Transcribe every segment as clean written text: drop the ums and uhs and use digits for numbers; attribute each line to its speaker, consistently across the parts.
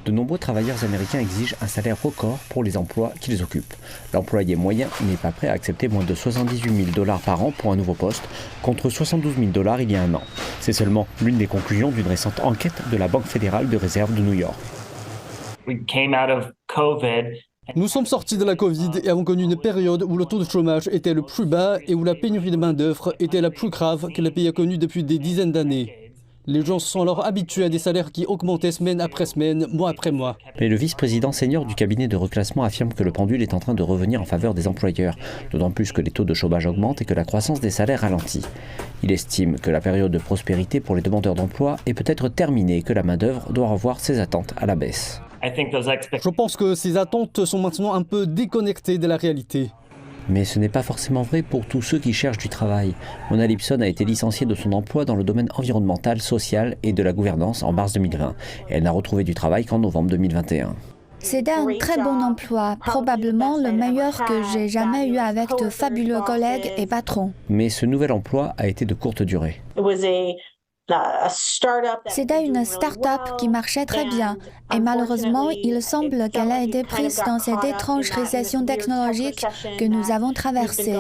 Speaker 1: De nombreux travailleurs américains exigent un salaire record pour les emplois qu'ils occupent. L'employé moyen n'est pas prêt à accepter moins de 78 000 $ par an pour un nouveau poste, contre 72 000 $ il y a un an. C'est seulement l'une des conclusions d'une récente enquête de la Banque fédérale de réserve de New York.
Speaker 2: Nous sommes sortis de la Covid et avons connu une période où le taux de chômage était le plus bas et où la pénurie de main-d'œuvre était la plus grave que le pays a connue depuis des dizaines d'années. Les gens se sont alors habitués à des salaires qui augmentaient semaine après semaine, mois après mois.
Speaker 1: Mais le vice-président senior du cabinet de reclassement affirme que le pendule est en train de revenir en faveur des employeurs, d'autant plus que les taux de chômage augmentent et que la croissance des salaires ralentit. Il estime que la période de prospérité pour les demandeurs d'emploi est peut-être terminée et que la main-d'œuvre doit revoir ses attentes à la baisse.
Speaker 2: Je pense que ces attentes sont maintenant un peu déconnectées de la réalité.
Speaker 1: Mais ce n'est pas forcément vrai pour tous ceux qui cherchent du travail. Mona Lipson a été licenciée de son emploi dans le domaine environnemental, social et de la gouvernance en mars 2020. Et elle n'a retrouvé du travail qu'en novembre 2021.
Speaker 3: C'était un très bon emploi, probablement le meilleur que j'ai jamais eu avec de fabuleux collègues et patrons.
Speaker 1: Mais ce nouvel emploi a été de courte durée.
Speaker 3: C'était une start-up qui marchait très bien et malheureusement, il semble qu'elle a été prise dans cette étrange récession technologique que nous avons traversée.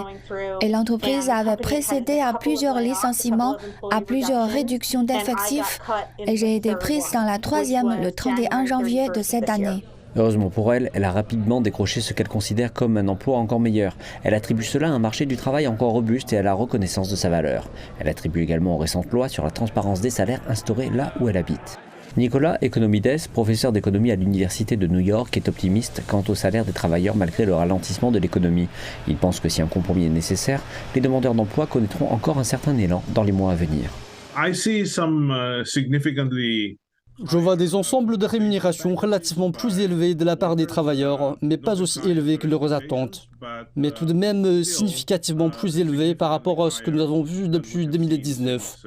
Speaker 3: Et l'entreprise avait précédé à plusieurs licenciements, à plusieurs réductions d'effectifs et j'ai été prise dans la troisième le 31 janvier de cette année.
Speaker 1: Heureusement pour elle, elle a rapidement décroché ce qu'elle considère comme un emploi encore meilleur. Elle attribue cela à un marché du travail encore robuste et à la reconnaissance de sa valeur. Elle attribue également aux récentes lois sur la transparence des salaires instaurées là où elle habite. Nicolas Economides, professeur d'économie à l'Université de New York, est optimiste quant au salaire des travailleurs malgré le ralentissement de l'économie. Il pense que si un compromis est nécessaire, les demandeurs d'emploi connaîtront encore un certain élan dans les mois à venir.
Speaker 2: Je vois des ensembles de rémunérations relativement plus élevés de la part des travailleurs, mais pas aussi élevés que leurs attentes. Mais tout de même significativement plus élevés par rapport à ce que nous avons vu depuis 2019.